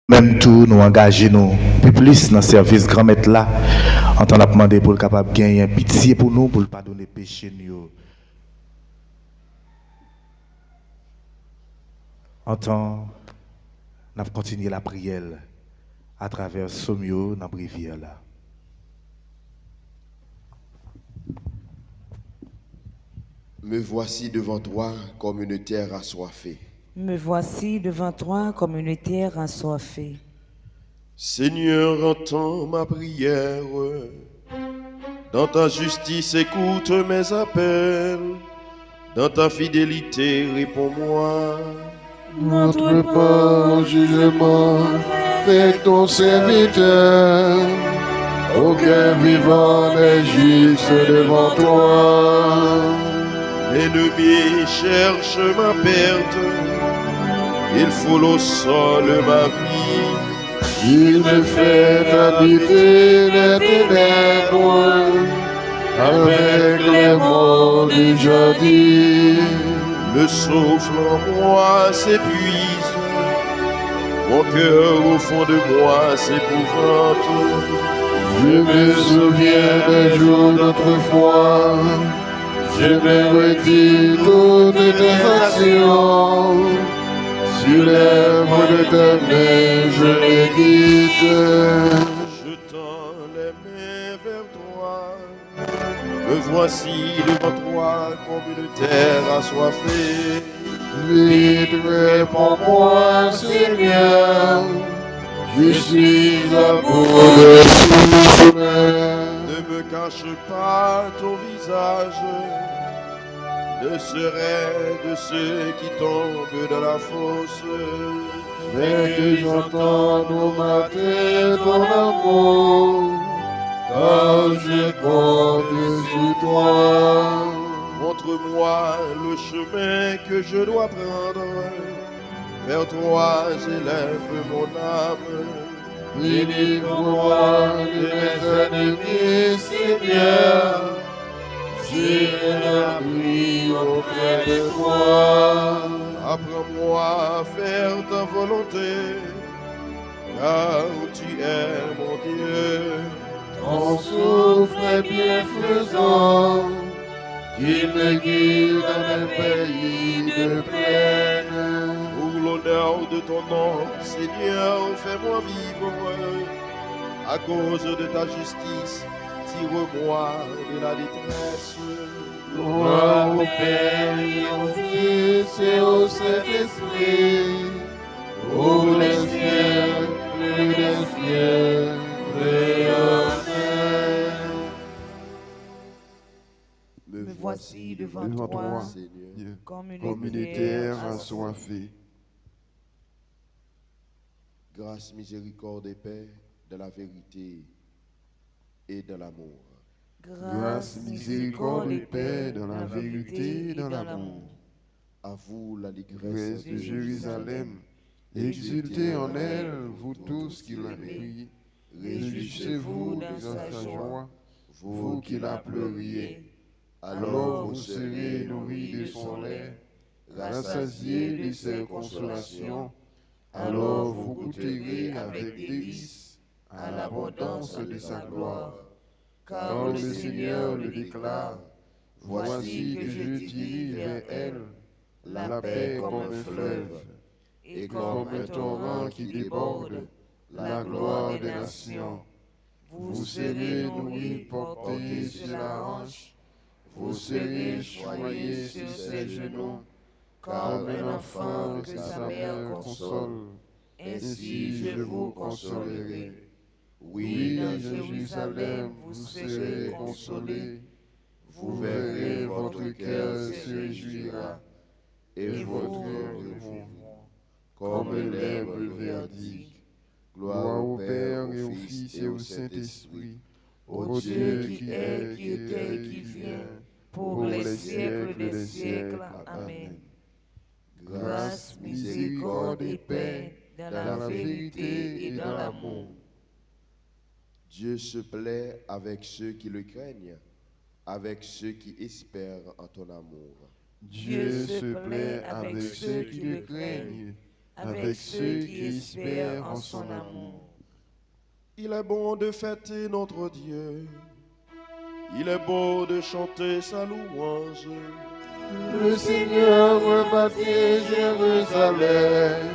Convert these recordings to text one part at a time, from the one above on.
Même tout, nous engager nous plus dans le service grand maître là, en train de demander pour le capable de gagner pitié pour nous, pour ne pas donner péché nous. En temps, nous continuer la prière à travers Somio dans la rivière là. Me voici devant toi comme une terre assoiffée. Me voici devant toi comme une terre assoiffée. Seigneur, entends ma prière. Dans ta justice, écoute mes appels. Dans ta fidélité, réponds-moi. N'entre pas en jugement avec ton serviteur. Aucun vivant n'est juste devant toi. L'ennemi cherche ma perte. Il foule au sol ma vie. Il me fait habiter les ténèbres avec les morts du jardin. Le souffle en moi s'épuise. Mon cœur au fond de moi s'épouvante. Je me souviens des jours d'autrefois. Je me redis toutes tes actions. Sur l'œuvre de ta main, je médite. Je tends les mains vers toi. Me voici devant toi comme une terre assoiffée. Vite, réponds-moi, Seigneur. Je suis à bout de souffle. Ne me cache pas ton visage. Ne serait de ceux qui tombent dans la fosse. Fais que j'entende au matin ton amour, car je compte sur toi. Montre-moi le chemin que je dois prendre. Vers toi j'élève mon âme. Délivre-moi de mes ennemis, Seigneur. J'ai un abri auprès de toi. Apprends-moi à faire ta volonté, car tu es mon Dieu. Ton souffle est bienfaisant, qu'il me guide dans un pays de plaine. Pour l'honneur de ton nom, Seigneur, fais-moi vivre. À cause de ta justice, tire-moi de la détresse. Gloire au Père et au Fils et au Saint-Esprit, pour les siècles des siècles. Amen. Me voici devant Devant toi toi, Seigneur. comme comme une une terre terre assoiffée. Grâce, miséricorde et paix de la vérité et de l'amour. Grâce, miséricorde et paix dans la vérité et dans l'amour. À vous, la ligresse Grâce de Jérusalem, exultez en elle, vous tous qui la priez. Réjouissez-vous dans sa joie, vous qui la pleuriez. Alors vous serez nourris de son lait, rassasiés de ses consolations. Alors vous goûterez avec délice à l'abondance de sa gloire. Car le Seigneur le déclare, voici que je dirige vers elle la paix comme un fleuve, et comme un torrent qui déborde, la gloire des nations. Vous serez nourris, portés sur la hanche, vous serez choyés sur ses genoux, comme un enfant que sa mère console, ainsi je vous consolerai. Oui, dans Jérusalem, vous serez consolés, vous verrez, votre cœur se réjouira, et votre cœur vivra, comme l'herbe verdie. Gloire au Père et au Fils et au Saint-Esprit, au Dieu qui est, qui était et qui vient, pour les siècles des siècles. Amen. Grâce, miséricorde et paix dans la vérité et dans l'amour. Dieu se plaît avec ceux qui le craignent, avec ceux qui espèrent en ton amour. Dieu se plaît avec ceux qui le craignent, avec ceux qui espèrent en son amour. Il est bon de fêter notre Dieu. Il est beau de chanter sa louange. Le Seigneur rebâtit Jérusalem.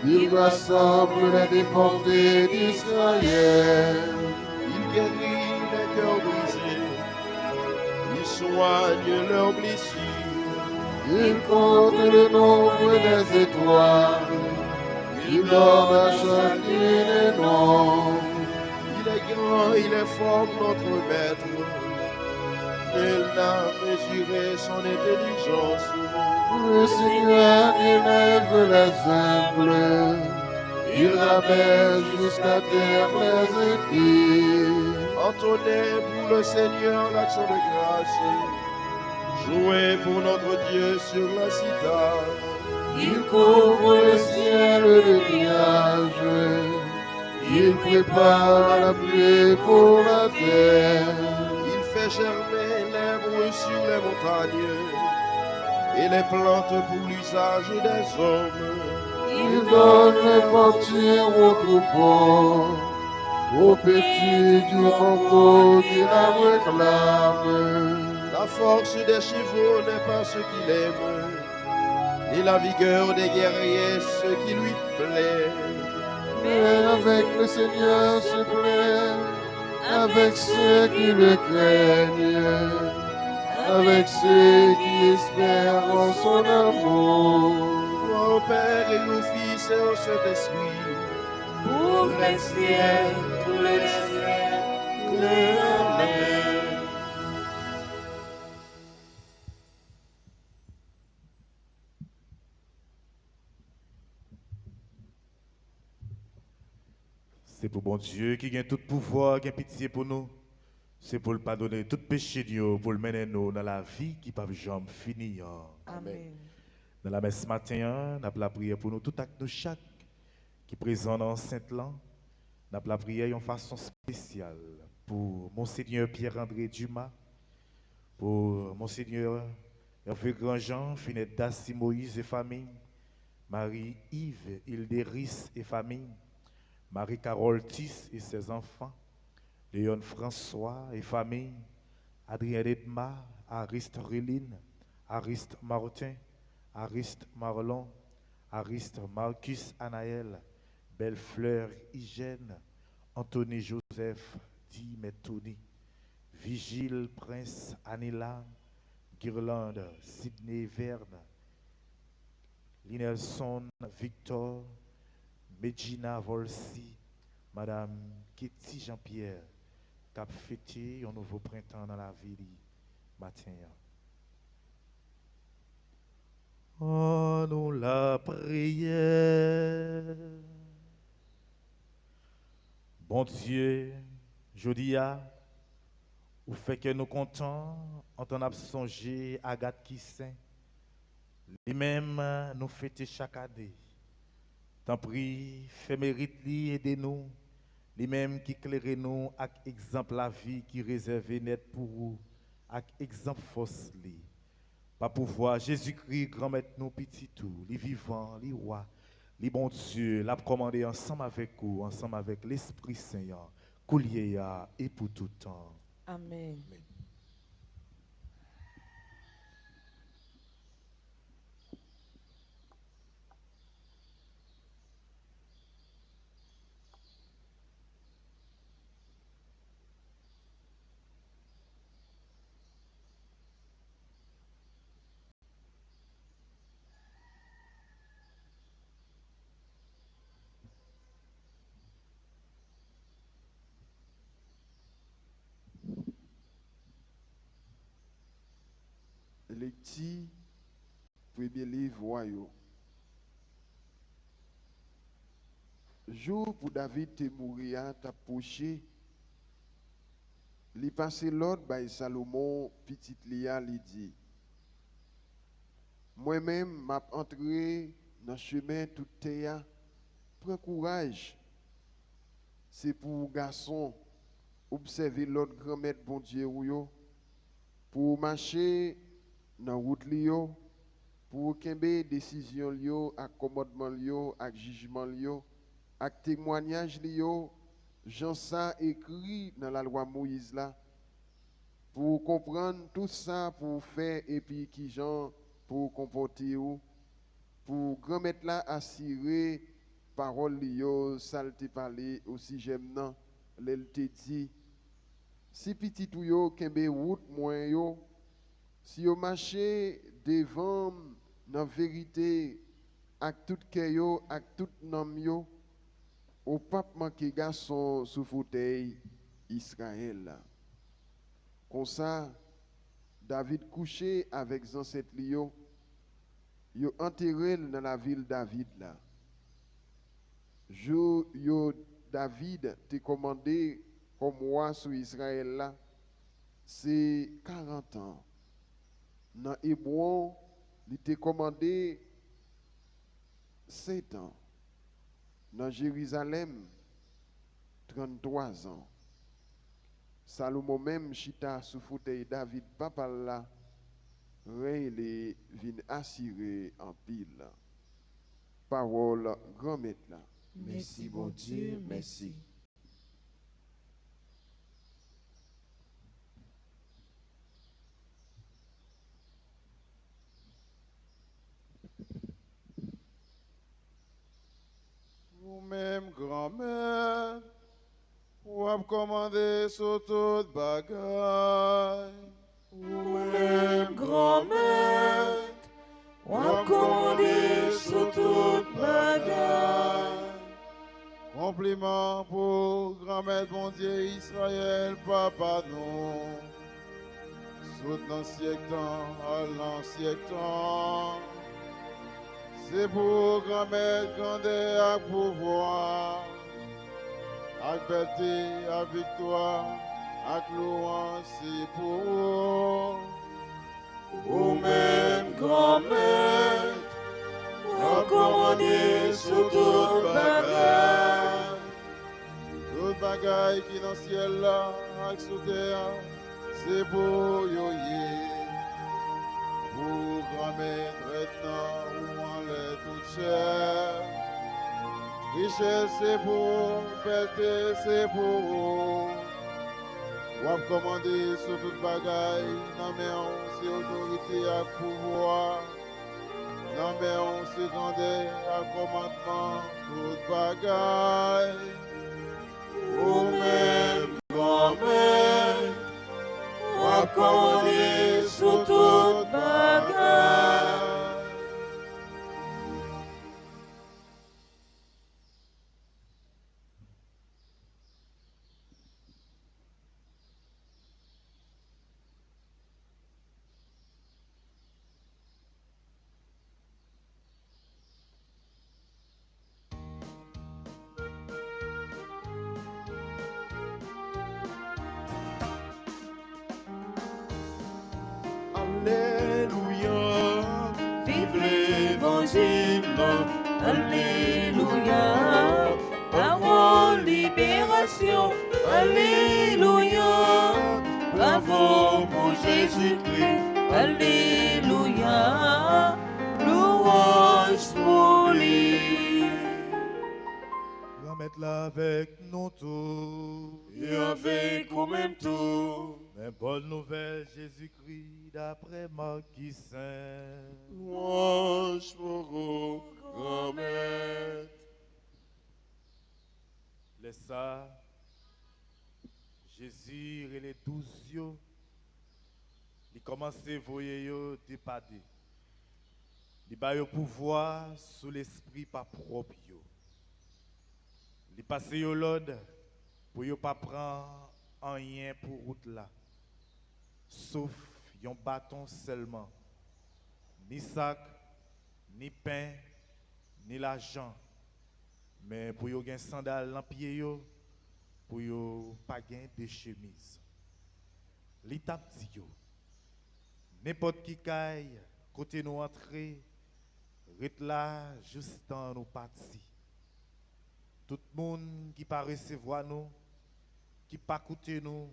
Il rassemble les déportés d'Israël. Il guérit les cœurs brisés. Il soigne leurs blessures. Il compte le nombre des étoiles. Il donne à chacune un nom. Il est grand, il est fort, notre maître. Nul n'a mesuré son intelligence. Le Seigneur élève les humbles. Il rabaisse jusqu'à terre les impies. Entonnez pour le Seigneur l'action de grâce. Jouez pour notre Dieu sur la cithare. Il couvre le ciel de nuages. Il prépare la pluie pour la terre. Il fait germer l'herbe sur les montagnes et les plantes pour l'usage des hommes. Il donne les pâtures aux troupeaux, aux petits du repos qui la réclament. La force des chevaux n'est pas ce qu'il aime, et la vigueur des guerriers ce qui lui plaît. Mais avec le Seigneur se plaît, avec ceux qui le craignent, avec ceux qui espèrent en son amour. Gloire au Père et au Fils et au Saint-Esprit, Pour les siècles des siècles. Amen. C'est pour bon Dieu qui a tout pouvoir, qui a pitié pour nous. C'est pour le pardonner tout péché, Dieu, pour le mener nous dans la vie qui ne peut jamais finir. Amen. Dans la messe matin, nous avons la prière pour nous, tout acte de chaque qui est présent dans Saint-Lan. Nous avons la prière en façon spéciale pour Monseigneur Pierre-André Dumas, pour Monseigneur Hervé Grandjean, Finette Dassi Moïse et famille, Marie-Yves Hildéris et famille, Marie-Carole Tis et ses enfants, Léon François et famille, Adrien Edma, Ariste Réline, Ariste Martin, Ariste Marlon, Ariste Marcus Anaël, Bellefleur Hygiène, Anthony Joseph, Di Méthoni, Vigile Prince Anila, Guirlande Sidney Verne, Linelson Victor, Medjina Volsi, Madame Kitty Jean-Pierre, cap fêté un nouveau printemps dans la ville matin. Oh, nous la prière. Bon Dieu, Jodia, ou fait que nous comptons en t'en songé Agathe Kissin, lui-même nous fêter chaque année. T'en prie, fais mérite li, aidez-nous, lui-même qui éclaire nous avec exemple la vie qui réserve net pour vous, avec exemple force li. Pas pouvoir Jésus-Christ grand maître nous petit tout, les vivants, les rois, les bons Dieu, l'a commandé ensemble avec vous, ensemble avec l'Esprit Saint, coulier et pour tout temps. Amen. Lecti, premier livre royaux. Jour pour David te mourir, t'a poché. Li passé l'autre by Salomon, petite Lia, li dit. Moi-même, m'a entré dans le chemin tout terre. Prends courage. C'est pour garçon observer l'autre grand maître bon Dieu ou yo, pour marcher dans route li yo, pour kembe décision liyo, ak commandement liyo, ak jugement liyo, ak témoignage liyo, Jean ça écrit dans la loi Moïse là, pour comprendre tout ça, pour faire et puis qui Jean pour comporter ou, pour grand mettre là assurer parole liyo, salte parler aussi j'aime nan, l'elle te dit, si petit ou yo kembe route moins yo, si yo marché devant dans vérité ak tout cœur yo, ak tout nom yo, au pape manqué garçon sous fauteuil Israël là. Comme ça, David couché avec ancêtres yo, yo enterré dans la ville David là. David te commandé comme roi sur Israël là, c'est 40 ans. Dans Hébron, il te commandé 7 ans. Dans Jérusalem, 33 ans. Salomon même, chita sous fauteuil David, papa là, il vient assurer en pile. Parole grand maître là. Merci, bon Dieu, merci. Vous-même, grand-mère, ou avez commandé sur toute bagaille. Vous-même, grand-mère, ou avez commandé sur toute bagaille. Compliment pour grand-mère, bon Dieu, Israël, papa, nous. Sous l'ancien temps, à l'ancien temps. C'est pour grand-mère, grandeur, à pouvoir. Avec belleté, à victoire, avec louange, c'est pour Vous-même, grand-mère, ou commandé sur toute bagaille. toute bagaille qui dans le ciel là, avec sous terre, c'est pour yoyer. Pour grand-mère, maintenant, ou en l'air toute chair. Richesse, c'est pour, belleté, c'est pour vous. Ou à commander sur toute bagaille, non mais on c'est autorité à pouvoir. Non mais on c'est grandeur à commandement, toute bagaille. Vous-même, grand-mère, ou commandé sur toute bagaille. Alléluia. Vive l'évangile, alléluia. Parole, libération, alléluia. Bravo pour Jésus-Christ, alléluia. Louange pour lui. Remettre là avec nous tous. Et avec nous même tout. Mais bonne nouvelle, Jésus-Christ, d'après Marquis Saint. Louange pour vous, grand-mère. Laisse ça, Jésus et les 12 yeux, il commence à voyer dépader. Il a le pouvoir sous l'esprit pas propre. Il passe au l'ordre pour ne pas prendre rien pour route là. Sauf un bâton seulement. Ni sac, ni pain, ni l'argent. Mais pour yon gen sandal dans pied yo, pour yon pas gen de chemise. Li tap di yo. N'importe qui caille côté nous entrer, ret là juste dans nous parti. Tout le monde qui pas recevoir nous, qui pas coûter nous,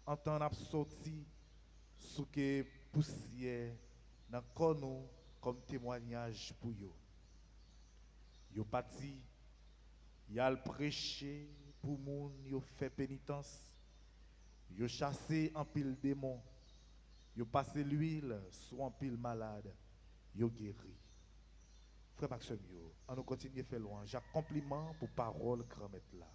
entend n'a sorti sous que poussière dans corps nous comme témoignage pour eux. Yo parti, y a le prêcher pour moun, yo fait pénitence. Yo chassé en pile démon. Yo passé l'huile sur un pile malade. Yo guéri. Frère Maxime, on nous continue à faire loin. J'ai compliment pour parole grand maître là.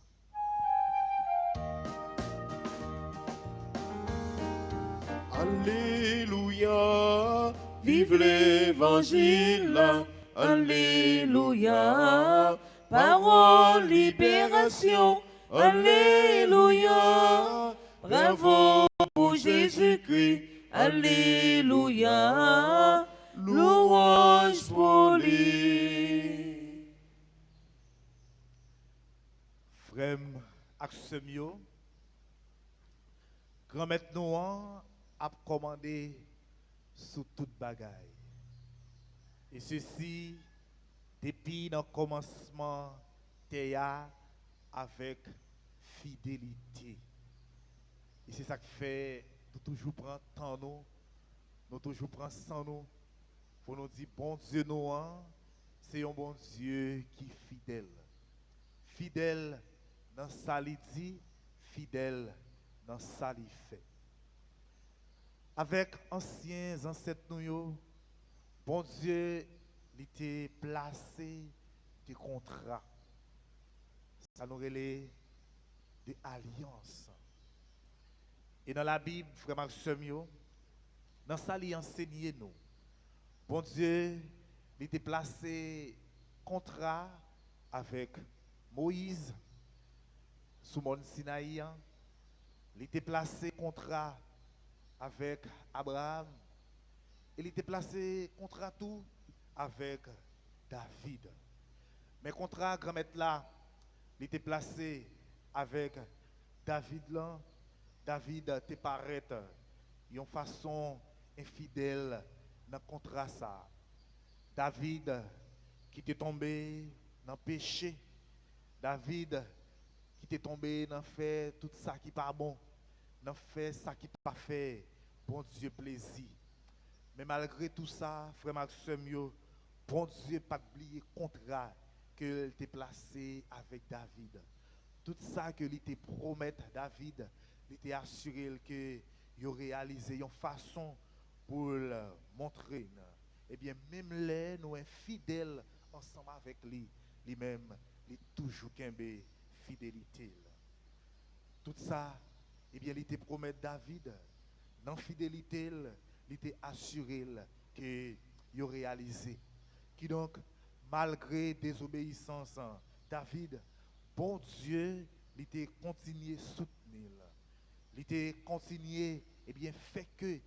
Alléluia, vive l'évangile, alléluia, parole libération, alléluia, bravo pour Jésus-Christ, alléluia, louange pour lui. Frère Axemio, grand maître Noah a commandé sous toute bagaille. Et ceci, depuis le commencement, Théa avec fidélité. Et c'est ça qui fait, nous toujours prendre temps nous toujours prendre sans nous, pour nous dire, bon Dieu Noah, c'est un bon Dieu qui est fidèle. Fidèle dans sa li dit, fidèle dans sa li fait. Avec anciens ancêtres nous, bon Dieu, il était placé des contrats. Ça nous relève des alliances. Et dans la Bible, frère Maxime, dans ça, il enseigne nous. Bon Dieu, il était placé contrat avec Moïse, sous Mont Sinaï. Il était placé contrat avec Abraham. Il était placé contrat tout avec David. Mais contrat grand-mère là, il était placé avec David là. David te paraît d'une façon infidèle dans le contrat ça. David qui t'est tombé dans le péché. David qui t'est tombé dans fait tout ça qui pas bon. Dans fait ça qui pas fait bon Dieu plaisir. Mais malgré tout ça, frère Maxime, bon Dieu pas oublié le contrat que t'est placé avec David. Tout ça que il te promet David, il t'a assuré que il réalisé une façon pour le montrer. Eh bien, même les nous infidèles ensemble avec lui, lui-même, il toujours qu'un fidélité. Tout ça, eh bien, il te promet David, dans fidélité, il t'a assuré que il réalisé. Qui donc, malgré désobéissance, David, bon Dieu, il t'a continué à soutenir. Il t'a continué, eh bien, fait que,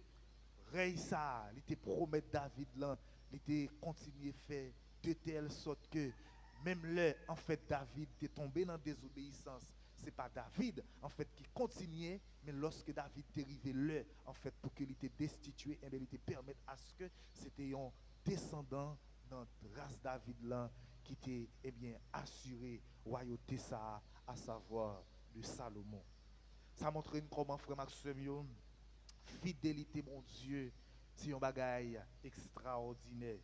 rey ça, il t'a promet David là, il t'a continué à faire de telle sorte que, même là, en fait, David est tombé dans la désobéissance. Ce n'est pas David, en fait, qui continuait, mais lorsque David est arrivé là, en fait, pour qu'il était destitué, eh bien, il te permet à ce que c'était un descendant dans la race David là, qui était, eh bien, assuré royauté ça, à savoir de Salomon. Ça montre comment, frère Maxime, fidélité, mon Dieu, c'est un bagage extraordinaire.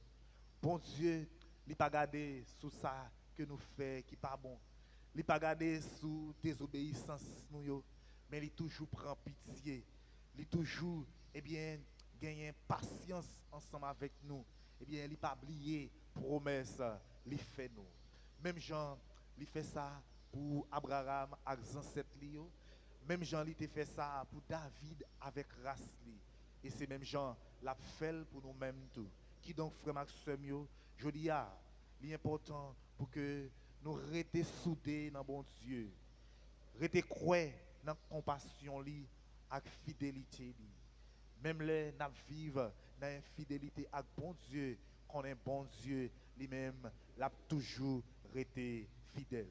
Bon Dieu, il n'a pas gardé sous ça que nous faisons qui n'est pas bon. Il n'a pas gardé sous désobéissance, mais il toujours prend pitié. Il toujours, eh bien, gagne patience ensemble avec nous. Eh bien, il n'a pas oublié promesse, il fait nous. Même Jean, il fait ça pour Abraham avec les ancêtres. Même Jean, il fait ça pour David avec Rasli. Et c'est même Jean, l'a fait pour nous-mêmes tout. Qui donc, frère Maxime, je dis, il est important pour que nous restions soudés dans bon Dieu. Restions croyants dans la compassion avec fidélité. Même les nous vivons dans l'infidélité avec bon Dieu, qu'on est bon Dieu, lui-même, l'a toujours été fidèle.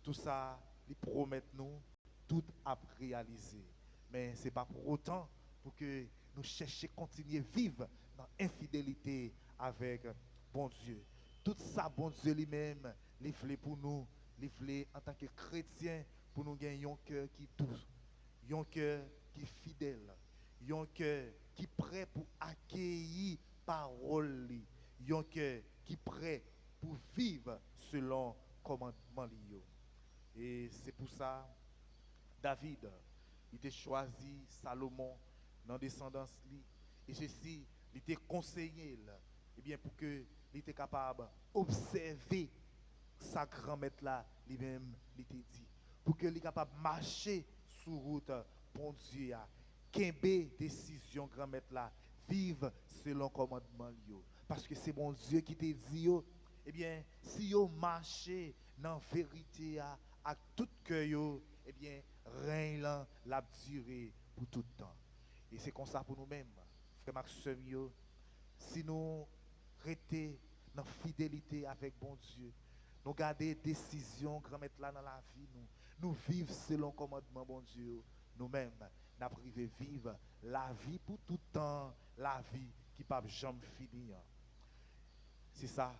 Tout ça, il promet nous, tout à réaliser. Mais ce n'est pas pour autant pour que nous cherchions à continuer à vivre dans l'infidélité avec bon Dieu. Tout ça, bon Dieu lui-même, il voulait pour nous, il voulait en tant que chrétien, pour nous gagner un cœur qui est doux, un cœur qui est fidèle, un cœur qui est prêt pour accueillir parole, un cœur qui est prêt pour vivre selon commandement li yo. Et c'est pour ça David il était choisi Salomon dans descendance li et ceci il était conseillé là et bien pour que il était capable d'observer sa grand-mère là lui-même il était dit pour que il capable marcher sur route bon Dieu a kembe décision grand-mère là vivre selon commandement yo parce que c'est bon Dieu qui te dit yo eh bien si yo marcher dans vérité à tout cœur yo eh bien règne là l'a duré pour tout le temps et c'est comme ça pour nous-mêmes frère Maxime yo si nous rester dans fidélité avec bon Dieu nous garder décision grand-mère là dans la vie nous vivre selon commandement bon Dieu nous-mêmes n'a privé vivre la vie pour tout temps la vie qui pas jamais finir c'est ça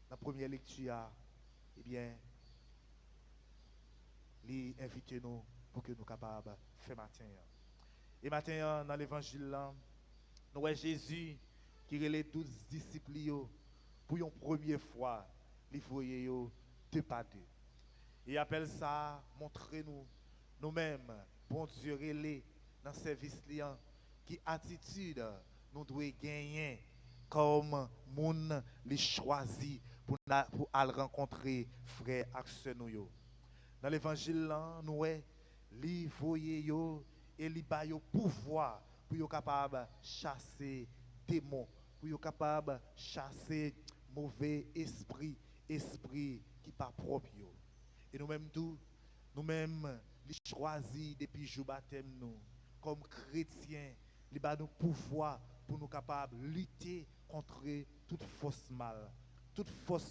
la première lecture eh bien les inviter nous pour que nous capables faire matin et matin dans l'évangile là nous voyons Jésus qui relève 12 disciples yo, pour une première fois les voyer yo deux par deux et appelle ça montrer nous-mêmes bon Dieu relève dans service liant qui attitude nous devons gagner comme moun les choisi pour aller rencontrer frère ak sœur nous yo. Dans l'évangile là nous li voyer yo et li ba yo pouvoir pour yo capable chasser démons pour yo capable chasser mauvais esprit qui pas propre yo. Et nous-mêmes tout nous-mêmes li choisi depuis jour baptême nous comme chrétiens li ba nous pouvoir pour nous capables lutter contre toute force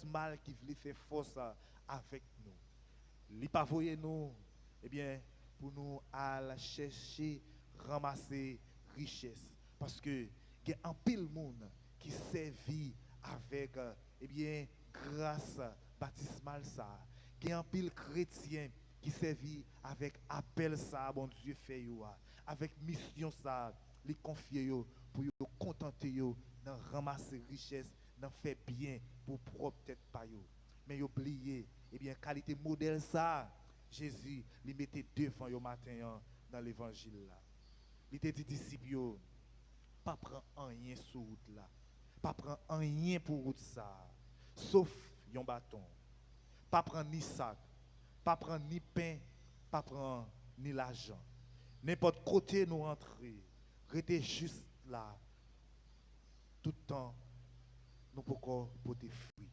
mal qui veut faire force avec nous. Li pas voyer nous eh bien pour nous aller chercher ramasser richesse parce que il y a un pile monde qui servit avec eh bien grâce baptismale ça il y a un pile chrétien qui servit avec appel ça bon Dieu fait yo avec mission ça les confier yo pour yo contenter yo dans ramasser richesse dans faire bien pour propre tête pa yo mais oublier eh bien qualité modèle ça Jésus lui mettait devant yo matin dans l'évangile là il était dit disciples yo pas prendre rien sur route là pas prendre rien pour route ça sauf un bâton pas prendre ni sac pas prendre ni pain pas prendre ni l'argent n'importe côté nous rentrer rester juste là tout le temps nous pouvons porter fruit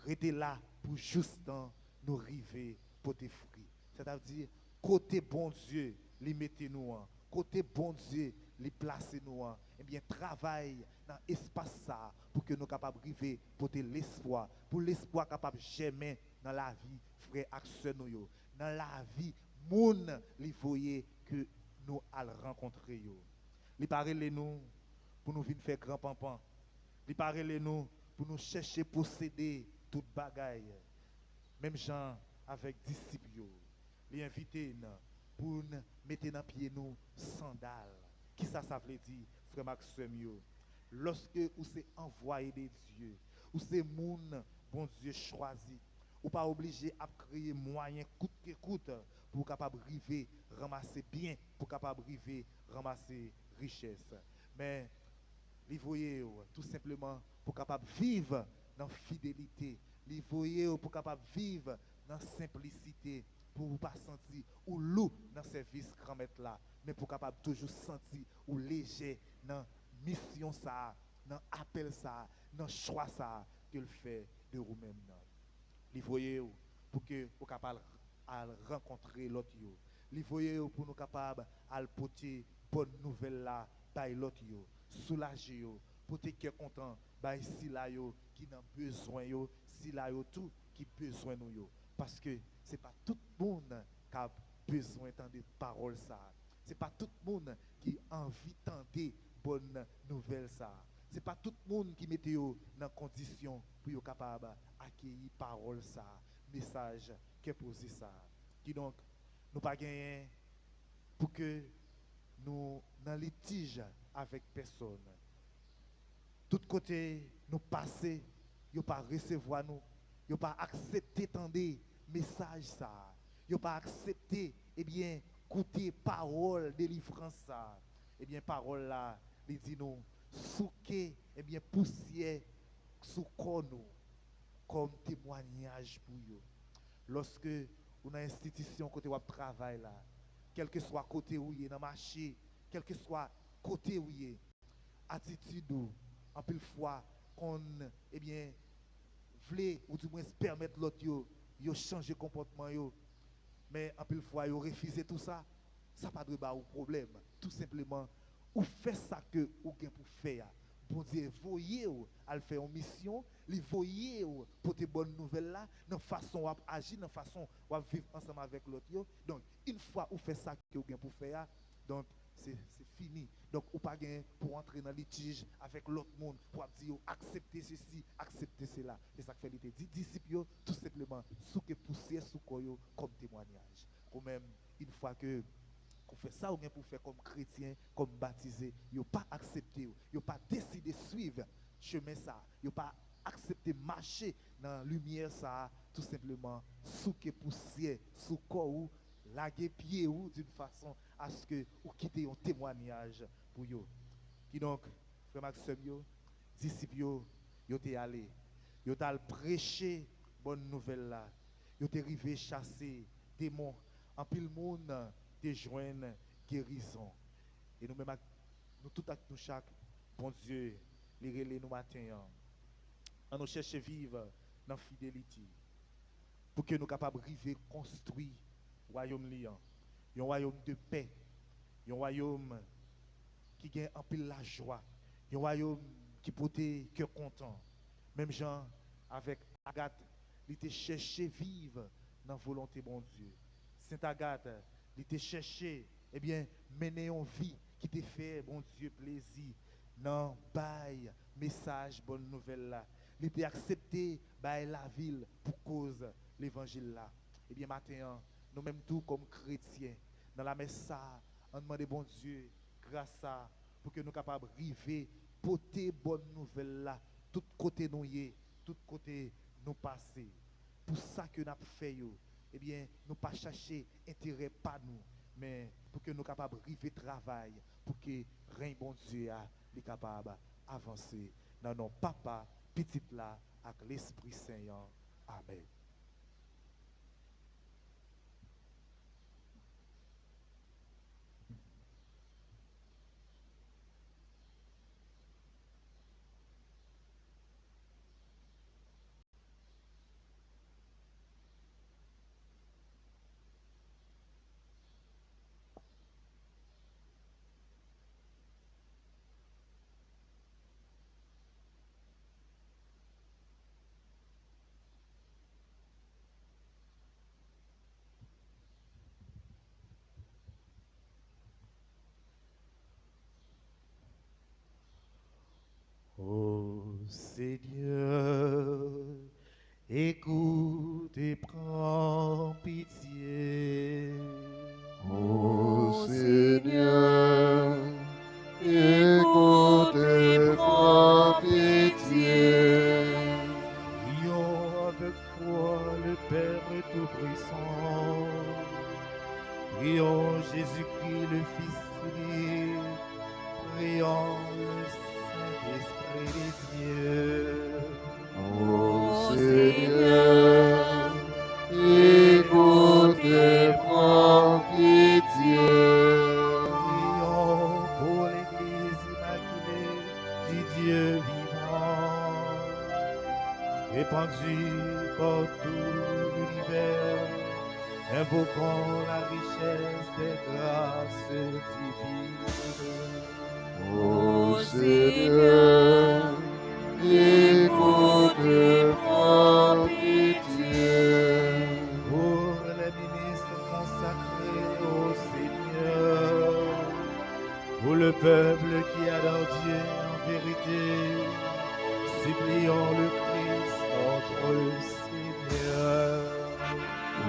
rester là pour juste temps nous arriver porter fruit c'est-à-dire côté bon Dieu les mettez nous en côté bon Dieu les placer nous en eh bien travail dans espace ça pour que nous capables arriver porter l'espoir pour l'espoir capable germer dans la vie frère ak sœur nous yo dans la vie moun li voyer que nous allons rencontrer yo li parler nous pour nous venir faire grand pampan li parler nous pour nous chercher posséder toute bagaille même gens avec disciples yo li inviter pour nous mettre dans pied nous sandales qui ça veut dire frère Maxime yo lorsque ou c'est envoyé de Dieu ou c'est moun bon Dieu choisi ou pas obligé à créer moyen coûte que coûte pour capable arriver ramasser bien pour capable arriver ramasser richesse mais les voyer tout simplement pour capable vivre dans fidélité les voyer pour capable vivre dans simplicité pour pas sentir ou loup dans service grand maître là mais pour capable toujours sentir ou léger dans mission ça dans appel ça dans choix ça que le fait de vous-même les voyer pour que vous capable à rencontrer l'autre yo les voyer pour nous capable à porter bonne nouvelle là by l'autre yo soulager yo pour te cœur content by si là yo qui n'a besoin yo si là yo tout qui besoin nous yo parce que c'est pas tout le monde qui a besoin d'entendre parole ça c'est pas tout le monde qui a envie d'entendre bonne nouvelle ça c'est pas tout le monde qui mette yo dans condition pour yo capable accueillir parole ça message qui posé ça qui donc nous pas gagner pour que nous dans litige avec personne tout côté nous passer, yo pas recevoir nous, yo pas accepter tendre message ça, yo pas accepter eh bien écouter parole délivrance ça. Eh bien parole là, il dit nous souquer eh bien poussière sous corps nous comme témoignage pour eux. Lorsque on a une institution côté où travail là, quel que soit côté où il est dans le marché, quel que soit côté où il est, attitude ou en pile fois qu'on eh bien voulait ou du moins permettre l'autre yo changer comportement yo, mais en pile fois yo refuser tout ça, ça pas de problème. Tout simplement ou fait ça que ou gain pour faire. Bon Dieu, voyez à faire une mission, les voyez pour des bonnes nouvelles là, dans façon à agir, dans façon à vivre ensemble avec l'autre. Donc, une fois où fait ça que vous avez pour faire, donc c'est fini. Donc, ou pas gain pour entrer dans le litige avec l'autre monde, pour dire accepter ceci, accepter cela. C'est ça que fait l'idée. Disciples, tout simplement, sous que poussière sous quoi comme témoignage. Ou même, une fois que qu'on fait ça ou bien pour faire comme chrétien, comme baptisé, ils n'ont pas accepté, ils n'ont pas décidé de suivre chemin ça, ils n'ont pas accepté de marcher dans la lumière ça, tout simplement sous que poussière, sous corps ou laguer pied ou d'une façon à ce que ou quitter un témoignage pour eux. Qui donc, frère Maxime, disciples, ils ont allé, ils ont prêché bonne nouvelle là, ils ont arrivé chasser démons, en pile monde de joindre guérison. Et nous-mêmes, nous tout nous chaque, bon Dieu, les relais nous matin, on nous cherche à vivre dans la fidélité, pour que nous soyons capables de vivre, construire un royaume liant, un royaume de paix, un royaume qui gagne en pile la joie, un royaume qui peut être cœur content. Même Jean, avec Agathe, il était cherché vivre dans la volonté de bon Dieu. Sainte Agathe, il te cherché, eh bien, mener une vie qui te fait, bon Dieu, plaisir. Non, bail, message, bonne nouvelle là. Il te accepté, bail la ville pour cause l'évangile là. Eh bien, maintenant, nous-mêmes tous comme chrétiens, dans la messe ça, on demande, bon Dieu, grâce à, pour que nous soyons capables de river, porter bonne nouvelle là, tout côté nous y est, tout côté nous passer. Pour ça que nous avons fait, eh bien, nous pas chercher intérêt pas nous, mais pour que nous soyons capables de river travail, pour que rien bon Dieu est capable d'avancer dans nos papa, petit là, avec l'Esprit Saint. Amen. Ô Seigneur, écoute et prends pitié. Ô Seigneur, écoute et prends pitié. Prions avec foi le Père Tout-Puissant. Prions Jésus-Christ, le Fils unique. Prions le Saint-Esprit de Dieu. Ô Seigneur, écoute et prends pitié. Prions pour l'Église immaculée du Dieu vivant, répandue par tout l'univers, invoquons la richesse des grâces divines. Ô Seigneur, écoute et prends pitié. Pour les ministres consacrés au Seigneur, pour le peuple qui adore Dieu en vérité, supplions le Christ notre Seigneur.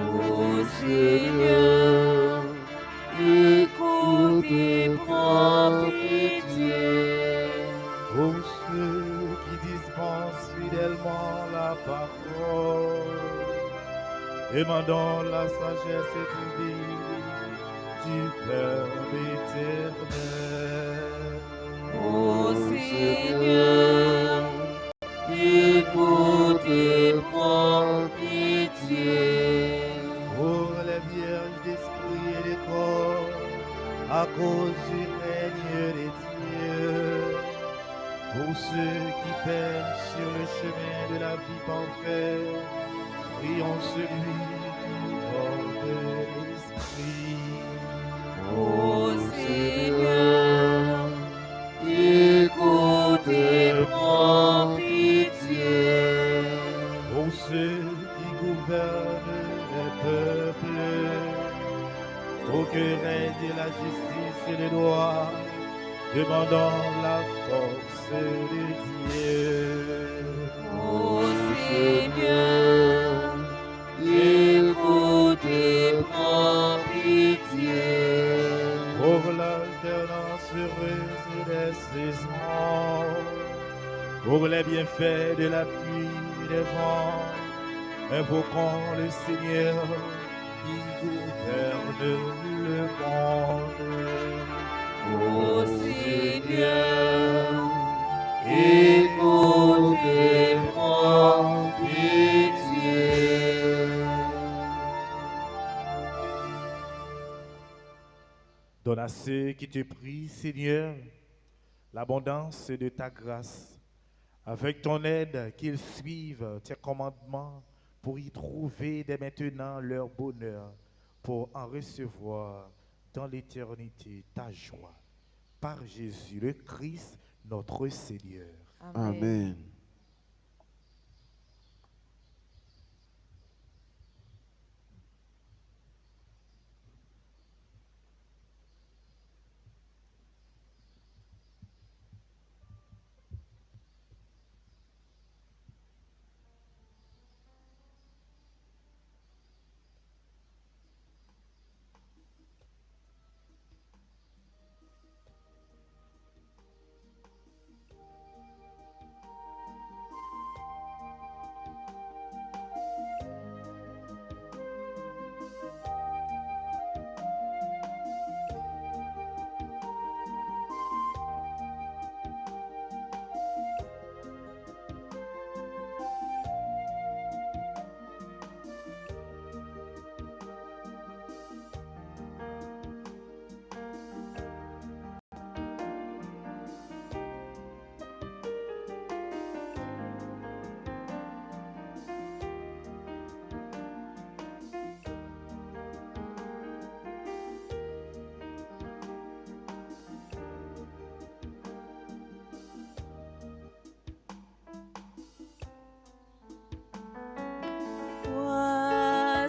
Ô Seigneur, écoute et prends pitié. Pour ceux qui dispensent demandons la sagesse et du Verbe éternel. Ô Seigneur, écoute et prends pitié. Pour les vierges d'esprit et de corps, à cause du règne des dieux, pour ceux qui pêchent sur le chemin de la vie parfaite, prions celui qui porte l'esprit. Ô Seigneur, écoute et prends pitié. Pour ceux qui gouvernent les peuples, pour que règne la justice et le droit, demandons la force de Dieu. Ô Seigneur, écoute et prends pitié. Pour l'alternance heureuse des saisons, pour les bienfaits de la pluie et des vents, invoquons le Seigneur qui gouverne le monde. Ô Seigneur, écoute et prends pitié. Donne à ceux qui te prient, Seigneur, l'abondance de ta grâce. Avec ton aide, qu'ils suivent tes commandements pour y trouver dès maintenant leur bonheur, pour en recevoir dans l'éternité ta joie. Par Jésus le Christ, notre Seigneur. Amen.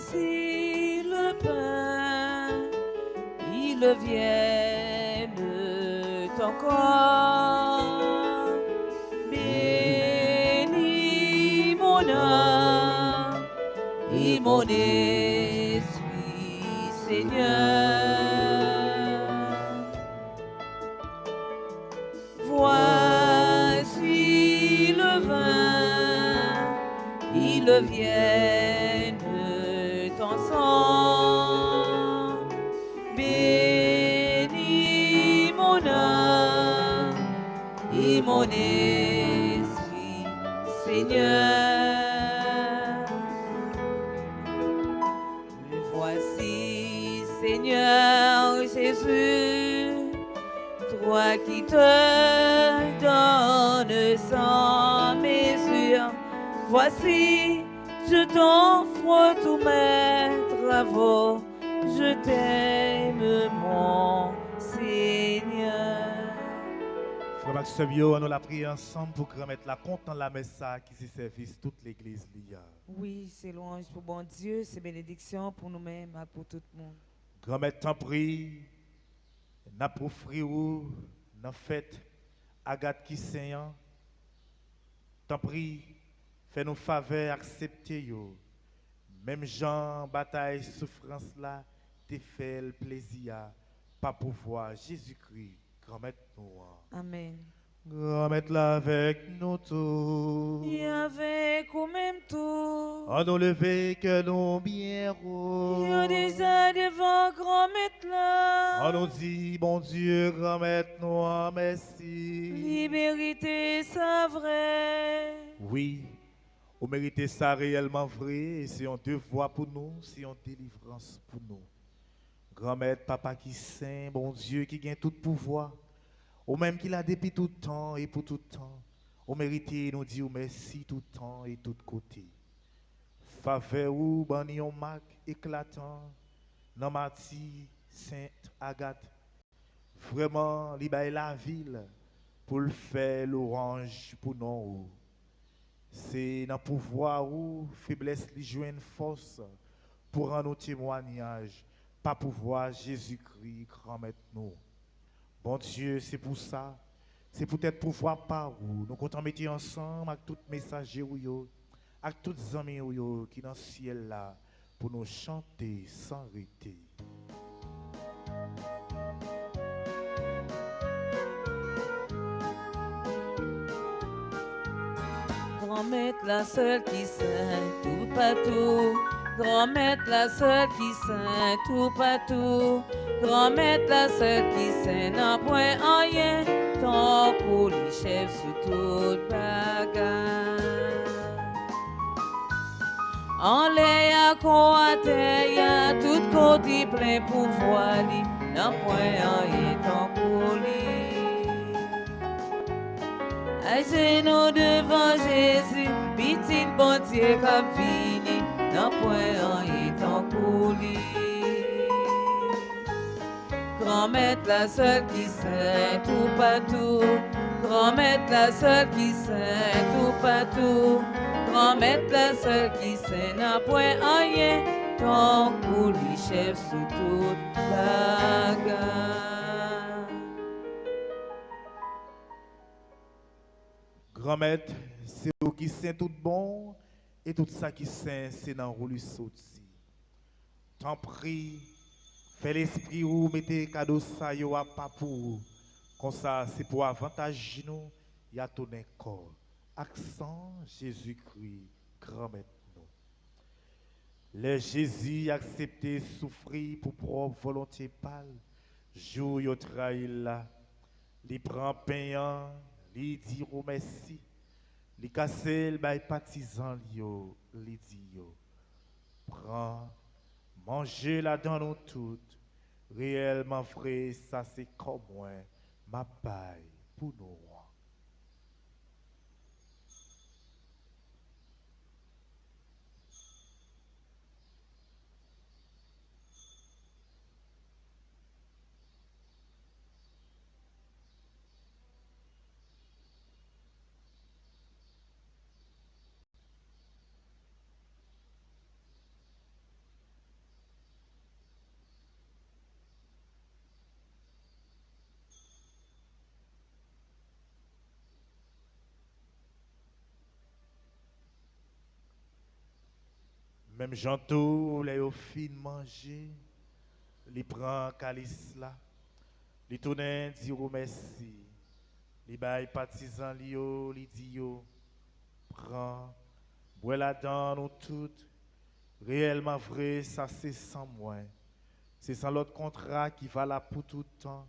Voici le pain, ils viennent ton corps. Bénis mon âme et mon esprit, Seigneur. Voici le vin, ils viennent ton sang. Bénis mon âme et mon esprit, Seigneur. Voici, Seigneur Jésus, toi qui te donnes sans mesure. Voici, je t'offre tous mes travaux. Je t'aime, mon Seigneur. Frère Maxime, nous la prié ensemble pour remettre la compte dans la messe qui se service toute l'église liée. Oui, c'est louange pour bon Dieu, c'est bénédiction pour nous-mêmes et pour tout le monde. Grand-mère t'en prie, n'a pour friou, n'a fait Agathe qui saignant. T'en prie, fais-nous faveur, acceptez yo. Même Jean, bataille, souffrance là, t'es fait le plaisir, pas pouvoir, Jésus-Christ, grand-mère nous. Amen. Remettre-la avec nous tous. Et avec ou même tout. En nous lever que nous bien haut. Yo déjà devant grand maître là. On nous dit, bon Dieu, remettre-nous en merci. Libérité, ça vrai. Oui, vous méritez ça réellement vrai, et c'est un devoir pour nous, c'est une délivrance pour nous. Grand-mère, papa qui saint, bon Dieu qui gagne tout pouvoir, ou même qui l'a depuis tout temps et pour tout temps, vous méritez nous dire merci tout temps et tout côté. Faveur ou banion marque éclatant, dans Mati, Sainte Agathe, vraiment, libérer la ville pour le faire l'orange pour nous. C'est dans le pouvoir ou faiblesse qui joue une force pour rendre nos témoignages, pas pouvoir Jésus-Christ grand-maître nous. Bon Dieu, c'est pour ça, c'est peut-être pouvoir par où nous comptons mettre ensemble avec tous les messagers avec tous les amis qui sont dans le ciel là pour nous chanter sans arrêter. Grand-mère la seule qui sait tout partout. Grand-mère la seule qui sait tout partout. Grand-mère la seule qui sait n'a point rien. Tant pour les chefs sur toute bagarre. En l'air à quoi à terre, tout côté plein pouvoir. N'a point rien tant pour lui. À genoux devant Jésus, petit bon Dieu qu'a fini, n'a point rien tant pour lui. Grand-mère la seule qui sait tout partout, grand-mère la seule qui sait tout partout, grand-mère la seule qui sait n'a point rien tant pour lui chef sous toute bagarre. Grand-mère, c'est vous qui sait tout bon et tout ça qui sait, c'est dans le sorti. T'en prie, fais l'esprit ou mettez cadeau ça yo à pas pour. Comme ça, c'est pour avantage nous, y a ton corps. Accent Jésus-Christ, grand-mère nous. Le Jésus accepté souffrir pour propre volonté pâle. Jour yo trahi là, li prend payant. Li dit oh merci, li casse le bail partisan li dit yo. Prends, mangez la dans nous toutes, réellement vrai, ça c'est comme moi, ma paille pour nous. Même Janto, les au fin manger, li prend calice là, li tourne dit merci, li bail partisan li dit yo, prend, bois la dans nous toutes, réellement vrai, ça c'est sans moi, c'est sans l'autre contrat qui va là pour tout le temps,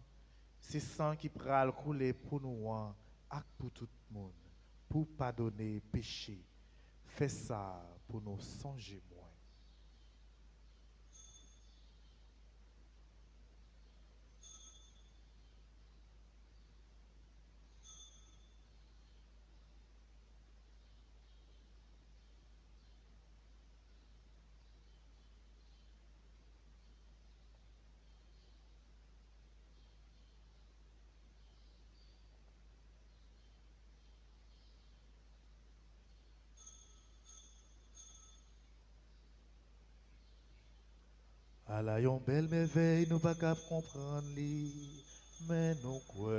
c'est sans qui pral rouler pour nous, et pour tout le monde, pour pardonner péché, fais ça pour nous songer moi. À la yon belle merveille, nous pas qu'à comprendre li, mais nous quoi.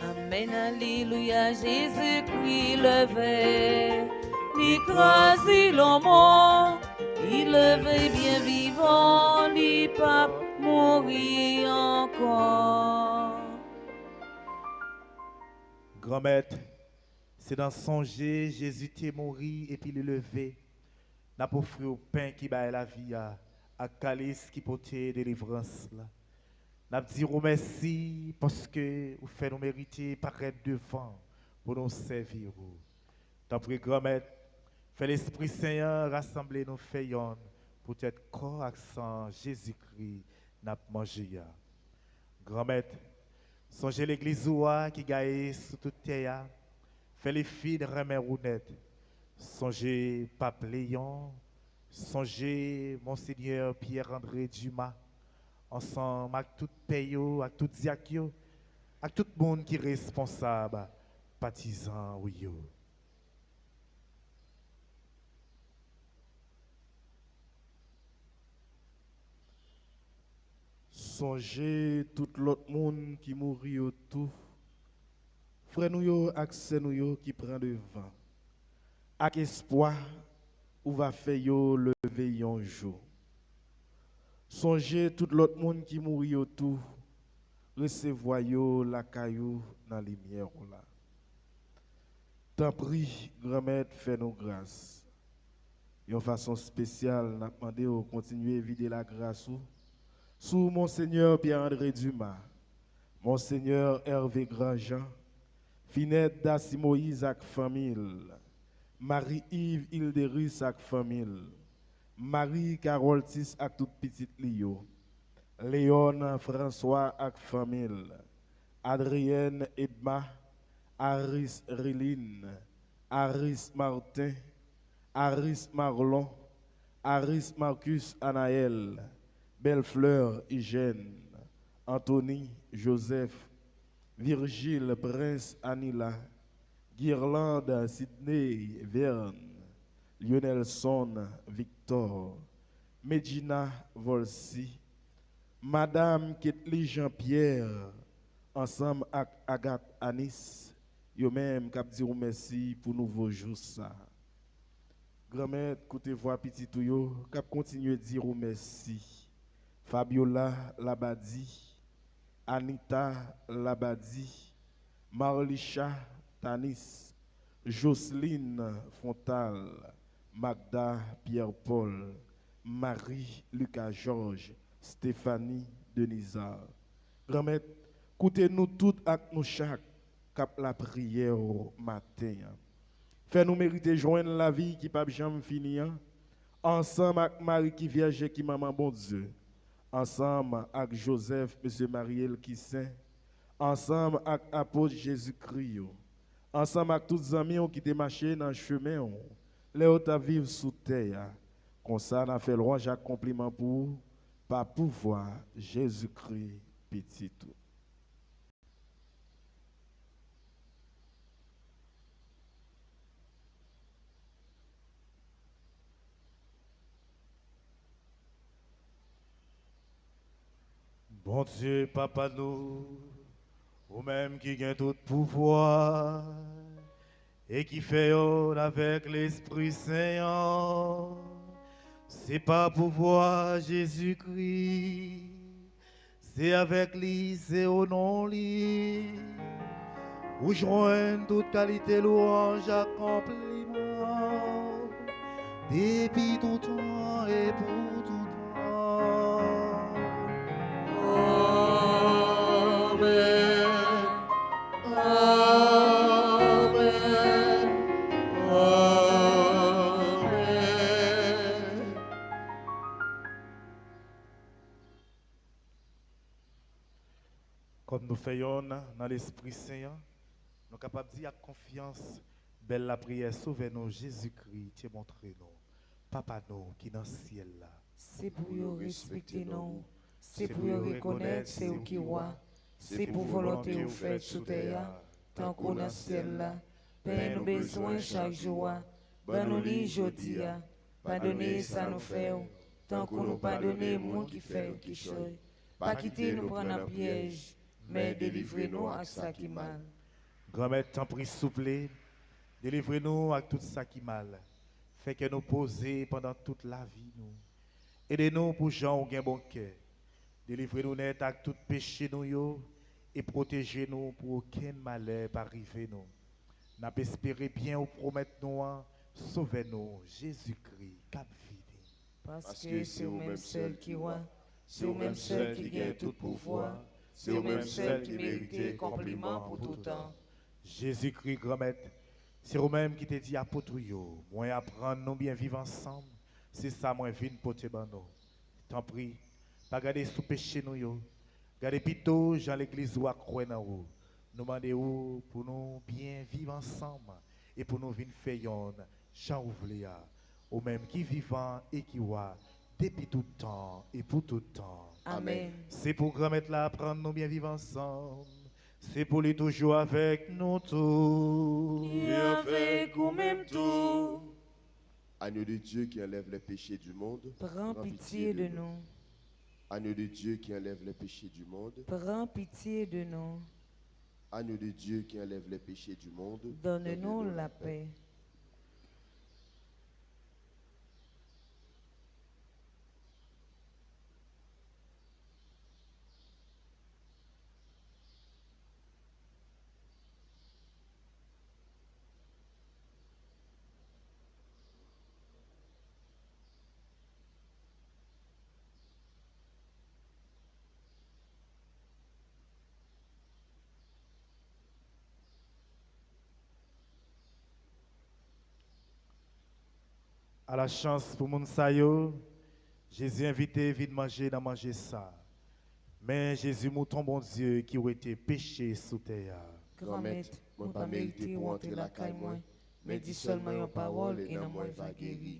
Amen, alléluia, Jésus-Christ levé, il crase l'homme, il levé bien vivant, li pas mourir encore. Grand-maître, c'est dans songer Jésus t'est mort et puis le levé. N'a pas offert au pain qui baille la vie à calice qui portait délivrance là. N'a dit merci parce que vous faites nous mériter paraître devant pour nous servir. Tant pis grand-maître, fait l'Esprit Saint rassembler nos faillons pour être corps accent Jésus-Christ n'a mangé. Grand-maître, songez l'église qui gagne sous toute terre, fait les filles de Remer Rounet, songez Pape Léon, songez Monseigneur Pierre-André Dumas, ensemble avec tout pays, avec tout diacre, avec tout le monde qui est responsable, partisan ou yo. Songez tout l'autre monde qui mourit autour. Frère nous yo ak sœur nous yo qui prend devant. Ak espoir ou va faire yo lever un jour. Songez tout l'autre monde qui mourit autour. Recevoir yo la caillou dans la lumière là. Tant prie, grand-mère, fais nous grâce. De façon spéciale, n'a demandé de continuer à vider la grâce sous Monseigneur Pierre-André Dumas, Monseigneur Hervé Grandjean, Finette Dassi Moïse avec famille, Marie-Yves Hilderis avec famille, Marie-Carole Tis avec toute petite Lio, Léon François avec famille, Adrienne Edma, Aris Riline, Aris Martin, Aris Marlon, Aris Marcus Anaël, Bellefleur Hygiène, Anthony Joseph, Virgile Prince Anila, Guirlande Sydney Verne, Lionelson Victor, Medina Volsi, Madame Ketli Jean-Pierre, ensemble avec Agathe Anis, yo même cap dire merci pour nouveau jour ça. Grand-mère, écoutez voix petit tout yo, cap continuer dire merci. Fabiola Labadi, Anita Labadi, Marlisha Tanis, Jocelyne Fontal, Magda Pierre-Paul, Marie Lucas Georges, Stéphanie Denisa. Grand-mère, écoutez-nous toutes avec nous chaque cap la prière au matin. Fais-nous mériter joindre la vie qui pas jamais finir. Ensemble avec Marie qui vierge qui maman bon Dieu. Ensemble avec Joseph, M. Mariel qui saint. Ensemble avec apôtre Jésus-Christ. Ensemble avec tous les amis qui ont marché dans le chemin. Les autres vivent sous terre. Comme ça, on a fait le roi Jacques compliment pour par pouvoir Jésus-Christ petit tout. Bon Dieu, Papa nous, ou même qui gagne tout pouvoir et qui fait avec l'Esprit Saint, c'est pas pouvoir Jésus-Christ, c'est avec lui, c'est au nom lui, où joignent toute qualité louange accomplissement, depuis tout temps et pour tout temps. Comme nous faisons dans l'Esprit Saint, nous sommes capables de dire avec confiance, belle la prière, sauvez-nous Jésus-Christ, tu montrez-nous, Papa nous qui est dans le ciel là. C'est pour vous respecter nous, c'est pour vous reconnaître, c'est vous qui roi, c'est pour volonté vous faites sous terre, tant qu'on dans le ciel là. Père, nous besoin chaque jour, ben nous dit aujourd'hui, pardonnez ça nous fait, tant qu'on nous pardonne, monde qui fait qui choisit, pas quitter nous prendre un piège. Mais délivrez-nous à ça qui mal. Grand-mère, t'en prie, souple, délivrez-nous à tout ça qui mal. fait que nous poser pendant toute la vie. Nous. Aidez-nous pour gens ou gain bon cœur. Délivrez-nous net avec tout péché nous yo, et protégez-nous pour aucun malheur pas arriver nous. N'a pas espéré bien ou promettre nous, sauvez-nous, Jésus-Christ, cap vide. Parce que c'est vous-même seul qui roi, c'est vous-même seul qui gagne tout pouvoir, c'est vous-même seul qui mérite compliment pour tout temps. Jésus-Christ, grand maître, c'est vous-même qui te dit apôtre yo, moi apprendre nous bien vivre ensemble, c'est ça moi vine pour te bano. T'en prie, pas garder sous péché nous yo, gardez plutôt Jean l'église ou à croire dans vous. Nous demandons pour nous bien vivre ensemble et pour nous venir faire Jean Ouvléa, au même qui vivant et qui voit depuis tout temps et pour tout temps. Amen. C'est pour grand-mère là apprendre nous bien vivre ensemble. C'est pour lui toujours avec nous tous. Et avec vous-même tout. Agneau de Dieu qui enlève les péchés du monde. Prends pitié de nous. Agneau de Dieu qui enlève les péchés du monde. Prends pitié de nous. Agneau de Dieu qui enlève les péchés du monde. Donne-nous la paix. À la chance pour mon sayo, Jésus invité vite manger dans manger ça. Mais Jésus mouton bon Dieu qui aurait été péché sous terre. Grand maître, moi pas mérité pour entrer la caille moi, mais dis seulement une parole et non moi va guérir.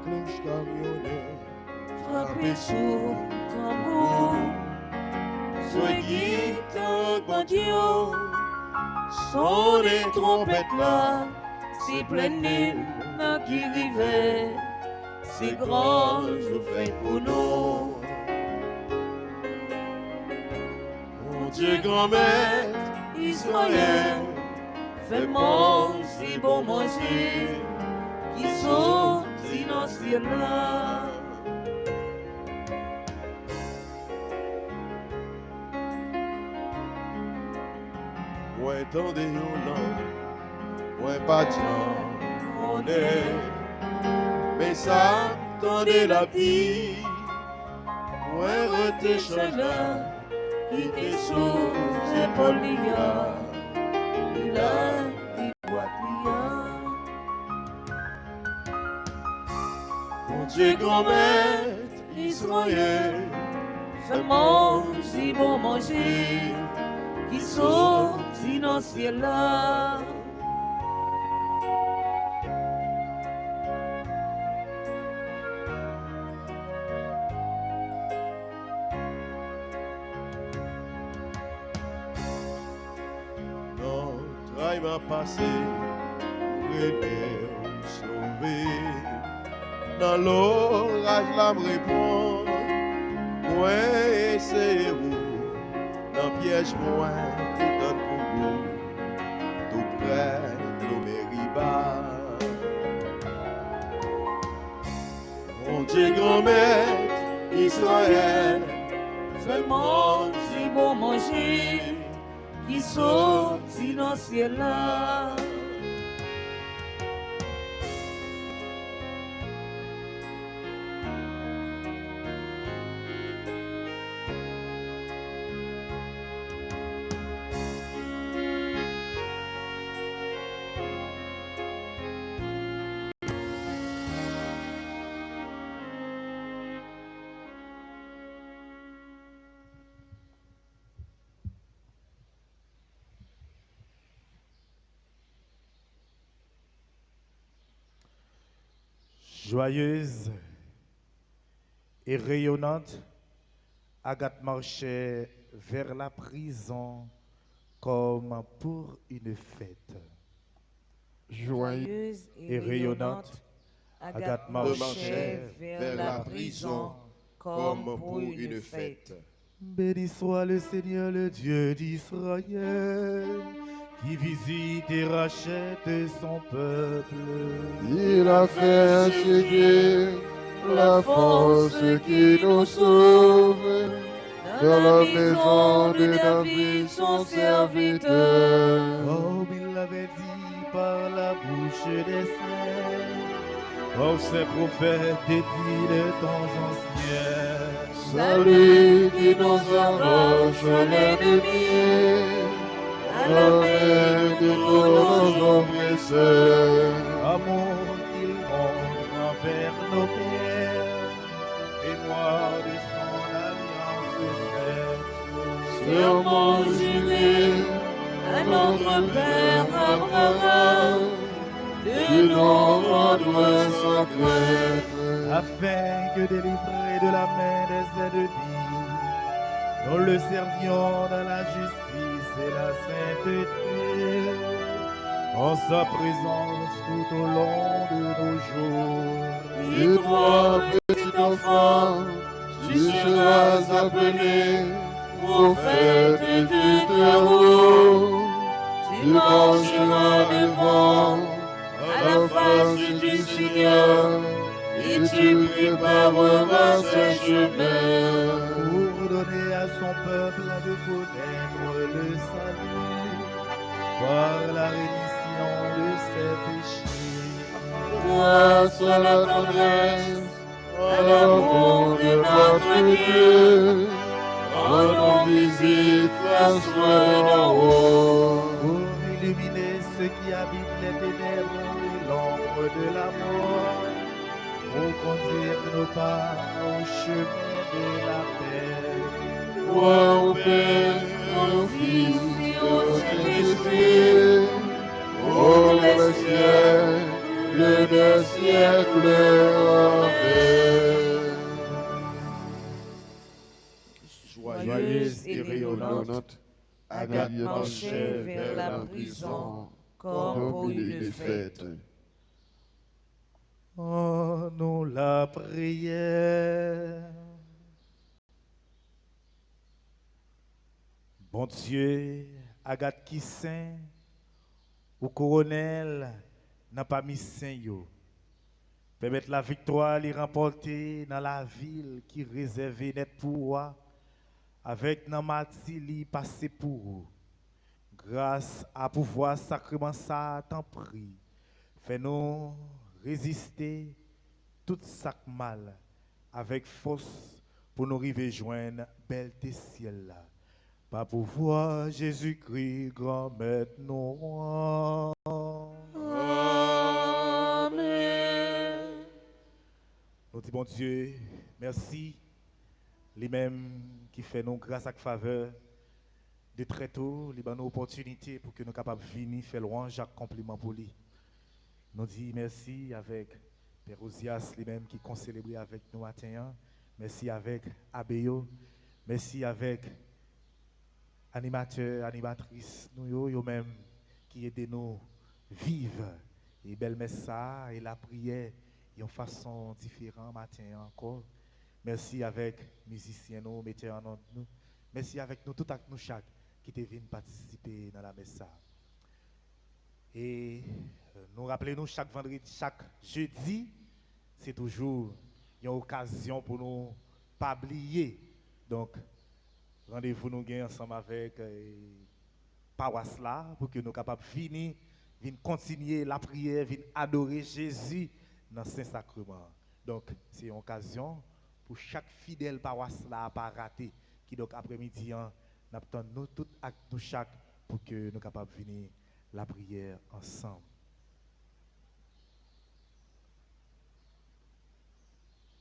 Cloche camionnée, Frappez sur tambour, soyez guide, bon Dieu, son les trompettes là, si pleine l'île qui rivait, si grand je fais pour nous. Mon Dieu grand-mère, Israël, fais-moi si bon manger, qui sont dans ce ciel-là. moi tendez yon langue, moi pas de gens, on est, mais ça, tendez la vie, moi rete chaleur, Qui te sous épaules liya, il a dit quoi liya. Mon Dieu grand-mère, Israël, fais-moi si bon manger, qui sortit dans le ciel là. Notre m'a passé, préfère sauver. Dans l'orage, la me répond, moi c'est vous. Dans le piège, moi, tout donne pour vous. Tout près de nos méribas. Mon Dieu grand-mère, Israël, Fais-moi si bon manger, qui sortit dans le ciel là. Joyeuse et rayonnante, Agathe marchait vers la prison comme pour une fête. Joyeuse et rayonnante, Agathe marchait vers la prison comme pour une fête. Béni soit le Seigneur, le Dieu d'Israël, qui visite et rachète son peuple. Il a fait séduire la force qui nous sauve dans la maison de David, son serviteur. Comme il l'avait dit par la bouche des saints, par ses prophètes depuis les temps anciens. Salut qui nous arrache l'ennemi, à la main de tous nos oppresseurs. Amour qu'il montre envers nos pères, et moi de son alliance faite. Serment juré à notre Père Abraham, de nous rendre sa crainte. afin que délivrés de la main des ennemis, nous le servions dans la justice et la sainteté, en sa présence tout au long de nos jours. Et toi, petit enfant, tu seras appelé prophète du Très-Haut. Tu marcheras devant à la face du Seigneur et tu prépareras ses chemins. Pour donner à son peuple de connaître le salut par la rémission de ses péchés. Grâce à la tendresse, à l'amour de notre Dieu, rendons visite à soi d'en haut. Pour illuminer ceux qui habitent les ténèbres et l'ombre de la mort, pour conduire nos pas au chemin de la paix. Gloire au Père, au Fils et au Saint-Esprit, ô le siècle des siècles. Amen. Joyeuse et rayonnante, Agathe marchait vers la prison comme pour une fête. Oh, nous la prière. Bon Dieu, Agathe qui saint, ou colonel n'a pas mis saint yo. Permettre la victoire les remporter dans la ville qui réservée net pour moi, avec nan mati li passé pour vous. Grâce à pouvoir sacrement ça, t'en prie. Fais-nous résister tout sac mal avec force pour nous arriver joindre belle des ciels là. Par pouvoir Jésus-Christ, grand maître nous. Amen. Nous disons bon Dieu, merci lui-même qui fait nous grâce à faveur de très tôt, il donne nous opportunité pour que nous soyons capables de venir faire louange à compliment pour lui. Nous disons merci avec Père Osias lui-même qui concélébrait avec nous matin. Merci avec Abéo. Merci avec animateurs, animatrices, nous même qui aident nous vivre et belle message et la prière en façon différente matin encore. Merci avec musiciens nous, metteurs en nous. Merci avec nous tout à nous chaque qui te viennent participer dans la messe. Et nous rappelons chaque vendredi, chaque jeudi, c'est toujours une occasion pour nous pas oublier. Donc, rendez-vous nous gagnons ensemble avec paroisse là pour que nous soyons capables de venir continuer la prière, venir adorer Jésus dans le Saint-Sacrement. Donc, c'est une occasion pour chaque fidèle paroisse là à pas rater qui donc après-midi nous tout acte nous chaque pour que nous soyons capables de venir la prière ensemble.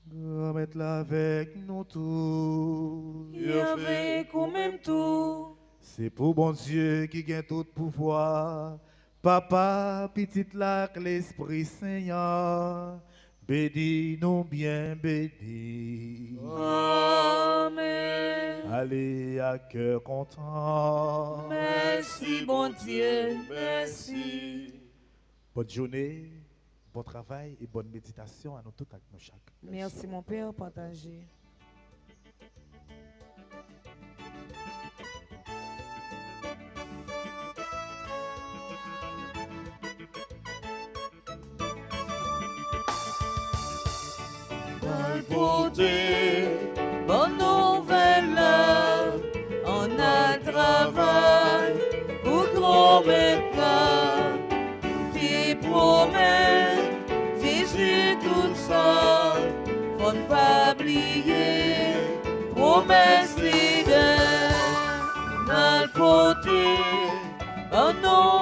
Mettre là avec nous tous. Et avec ou même tout. C'est pour bon Dieu qui gagne tout pouvoir. Papa, petite là, l'Esprit Seigneur. Bénis nous bien, bénis. Amen. Allez à cœur content. Merci, bon Dieu, merci. Bonne journée, bon travail et bonne méditation à nous tous avec nous chaque. Merci, mon Père, partagé. Bonne nouvelle, on a le travail pour promettre là. Tes promesses, Jésus tout seul, faut ne pas oublier, promesse fidèle, d'un côté, oh non.